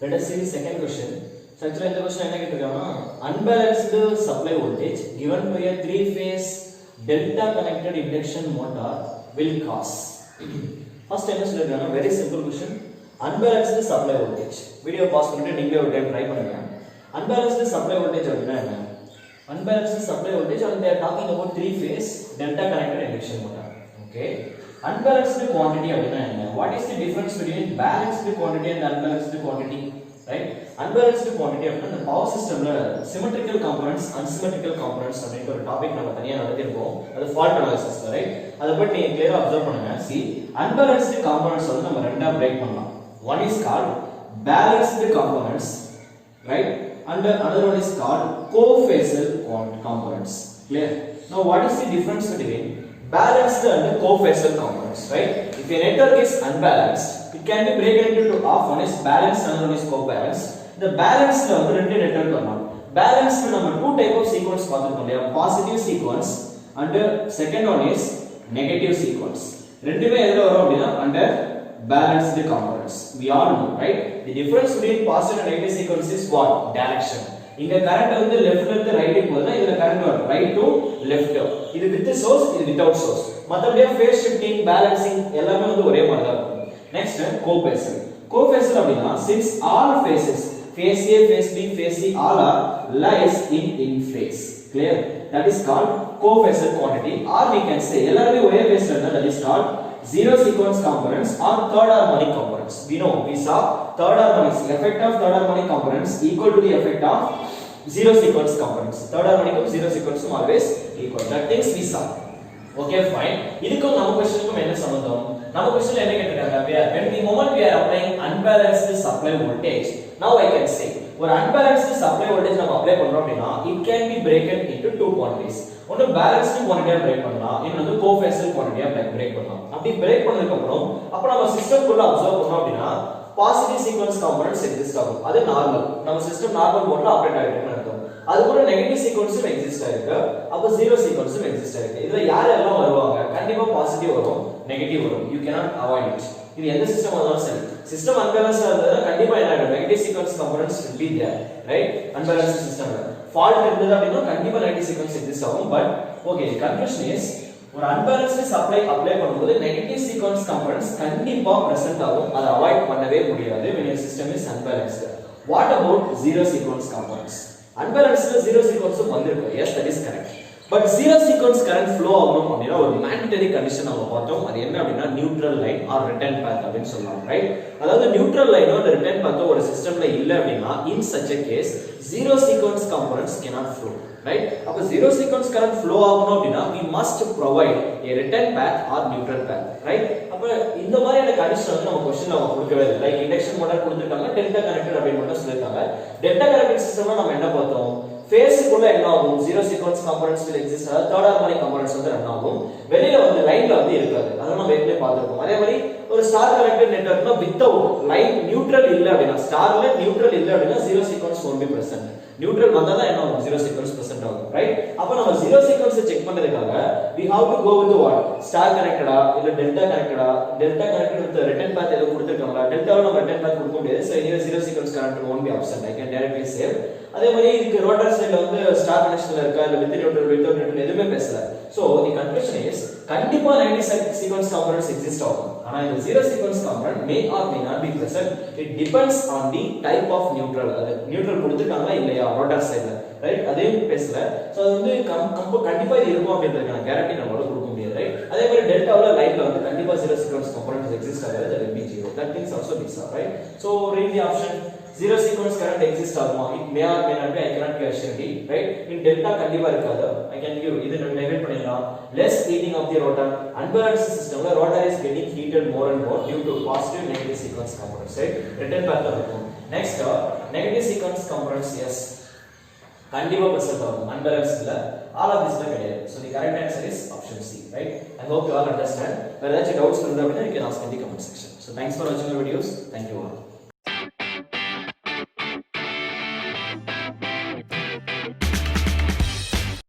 Let us see the second question. So actually இந்த question என்ன கேட்டிருக்காங்கன்னா unbalanced supply voltage given to a three phase delta connected induction motor will cause. First என்ன சொல்லிருக்காங்க, very simple question. Unbalanced supply voltage. Video pause பண்ணிட்டு நீங்களே ஒரு time try பண்ணுங்க. Unbalanced supply voltage அப்படினா என்ன? Unbalanced supply voltage, and they are talking about three phase delta connected induction motor. Okay. Unbalanced quantity அப்படினா என்ன? What is the difference between balanced quantity and unbalanced quantity? Right? Unbalanced quantity அப்படினா இந்த power சிஸ்டம்ல symmetrical components, unsymmetrical components அப்படிங்கற ஒரு topic நம்ம தனியா நடத்திருக்கோம். அது fault analysis, right? அத பத்தி நீங்க கிளியரா அப்சர்வ் பண்ணுங்க. See, unbalanced components வந்து நம்ம ரெண்டா பிரேக் பண்ணலாம். One is called balanced components, right? And another one is called co-phasal components. Clear? Now what is the difference between balanced and co-phasal components, right? If a network is unbalanced, it can be broken into two. One is balanced, another one is co-balanced. The balanced la vandu rendu network varlam. Balanced நம்ம two type of sequence பாத்துட்டோம் இல்லையா, positive sequence and second one is negative sequence. ரெண்டுமே எதுல வரும் அப்படினா under balanced components. We all know, right? The difference between positive and negative sequence is what? Direction. இங்க current வந்து லெஃப்ட்ல இருந்து ரைட்டுக்கு போகுதுனா இதுல கரண்ட் வரும் ரைட் டு லெஃப்ட். இது வித் சோர்ஸ், இது வித்அவுட் சோர்ஸ். மத்தபடியே ஃபேஸ் ஷிஃப்டிங், பேலன்சிங் எல்லாமே வந்து ஒரே மாதிரி தான் இருக்கும். Next co-phasal. Co-phasal அப்படினா since all phases, phase A, phase B, phase C all are lies in phase. Clear? That is called co-phasal quantity, or we can say எல்லாரும் ஒரே phase இருந்தா that is called zero sequence components or third harmonic components. We saw third harmonic, effect of third harmonic components equal to the effect of zero sequence components. Third harmonic and zero sequence always equal. That things we saw. Okay, fine. இதுக்கும் நம்ம क्वेश्चनக்கும் என்ன சம்பந்தம்? நம்ம क्वेश्चनல என்ன கேட்டிருக்காங்க, when the moment we are applying unbalanced supply voltage, now I can say ஒரு unbalanced supply voltage நம்ம apply பண்றோம் அப்படினா it can be broken into two quantities. ஒன்னு balanced quantity பிரேக் பண்ணலாம், இன்னொரு co-phasal quantity பிரேக் பண்ணலாம். அப்படி பிரேக் பண்ணதுக்கு அப்புறம் அப்ப நம்ம சிஸ்டம் குள்ள அப்சர்வ் பண்ணோம் அப்படினா பாசிட்டிவ் சீக்வென்ஸ் காம்போனன்ட்ஸ் எக்ஸிஸ்ட் ஆகும். அது நார்மல், நம்ம சிஸ்டம் நார்மல் மோட்ல ஆபரேட் ஆகிட்டு இருக்கும். அது கூட நெகட்டிவ் சீக்வென்ஸும் எக்ஸிஸ்ட் ஆயிருக்கு, அப்ப ஜீரோ சீக்வென்ஸும் எக்ஸிஸ்ட் ஆயிருக்கு. இதுல யார் எல்லாம் வருவாங்க, கண்டிப்பா பாசிட்டிவ் வரும், நெகட்டிவ் வரும். you cannot avoid it. இது எந்த சிஸ்டம் ஆனாலும் சரி, சிஸ்டம் அன்பேலன்ஸ்டா இருந்தா கண்டிப்பா என்ன ஆகும், negative sequence components will be there, right? Unbalanced சிஸ்டம்ல ஃபால்ட் இருந்தது அப்படினா கண்டிப்பா நெகட்டிவ் சீக்வென்ஸ் எக்ஸிஸ்ட் ஆகும். பட் ஓகே, கன்க்ளூஷன் இஸ் ஒரு அன்பேலன்ஸ்ட் சப்ளை அப்ளை பண்ணும்போது நெகட்டிவ் சீக்வென்ஸ் காம்போனன்ட்ஸ் கண்டிப்பா பிரசன்ட் ஆகும், அதை அவாய்ட் பண்ணவே முடியாது when your system is unbalanced. What about zero sequence components? Unbalanced zero sequence வந்திருக்கு. Yes, that is correct. But zero sequence current flow ஆகணும் அப்படினா ஒரு mandatory condition நம்ம பார்த்தோம். அது என்ன அப்படினா neutral line or return path அப்படினு சொல்லலாம், right? அதாவது neutral line or return path ஒரு சிஸ்டம்ல இல்ல அப்படினா in such a case zero sequence components cannot flow, right? அப்ப zero sequence current flow ஆகணும் அப்படினா we must provide a return path or neutral path, right? அப்ப இந்த மாதிரியான கண்டிஷன் வந்து நம்ம क्वेश्चनல அவங்க கொடுக்கவே இல்லை. லைக் இண்டக்ஷன் மோட்டார் கொடுத்திருக்காங்க, டெல்டா கனெக்டட் அப்படி மட்டும் சொல்லிருக்காங்க. டெல்டா கனெக்டட் சிஸ்டம்ல நம்ம என்ன பார்த்தோம், phase குள்ள என்ன ஆகும், zero sequence components will exist, அதாவது third harmonic components வந்து ரன் ஆகும், வெளியில வந்து லைன்ல வந்து இருக்காது. அத நம்ம ஏற்கனவே பார்த்திருக்கோம். அதே மாதிரி ஒரு ஸ்டார் கனெக்டட் நெட்வொர்க்னா வித்அவுட் லைன் நியூட்ரல் இல்ல அப்படினா, ஸ்டார்ல நியூட்ரல் இல்ல அப்படினா zero sequence won't be present. Neutral வந்தா தான் என்ன ஆகும், zero sequence present ஆகும், ரைட்? அப்ப நம்ம zero sequence செக் பண்றதுக்காக we have to go with what, star கனெக்டடா இல்ல டெல்டா கனெக்டடா, delta connected with return path ஏதோ கொடுத்திருக்காங்களா, டெல்டால நம்ம ரிட்டர்ன் பாத் கொடுக்க முடியாது. So anyway zero sequence current won't be absent, I can directly say. அதே மாதிரி இதுக்கு ரோட்டார் சைடுல வந்து ஸ்டார் கனெக்ஷன்ல இருக்கா இல்ல வித் நியூட்ரல் வித்அவுட் நியூட்ரல் எதுவுமே பேசல. சோ தி கன்க்ளூஷன் இஸ் கண்டிப்பா 90 sequence components exist ஆகும். ஆனா இந்த zero sequence component may or may not be present. It depends on the type of neutral. அது நியூட்ரல் கொடுத்திருக்காங்களா இல்லையா ரோட்டார் சைடுல, ரைட்? அதையும் பேசல. சோ அது வந்து கண்டிப்பா இது இருக்கும் அப்படின்றதுக்கான கேரண்டி நம்மளால கொடுக்க முடியாது, ரைட்? அதே மாதிரி டெல்டாவுல லைன்ல வந்து கண்டிப்பா zero sequence components exist ஆகாது, that will be zero. That things also be so, right? So read the option. Zero sequence current exist ஆகுமா, it may or may not be, I cannot give surety, right? In delta கண்டிப்பா இருக்காது, I can give இது நம்ம negate பண்ணிடலாம். Less heating of the rotor, unbalanced systemல rotor is getting heated more and more due to positive negative sequence components, right? Return path இருக்கும். Next negative sequence components, yes, கண்டிப்பா present ஆகும் unbalancedல, all of this கிடையாது. So the correct answer is option C, right? I hope you all understand. வேற ஏதாச்சும் doubts இருந்தா அப்படினா you can ask in the comment section. So thanks for watching the videos. Thank you all.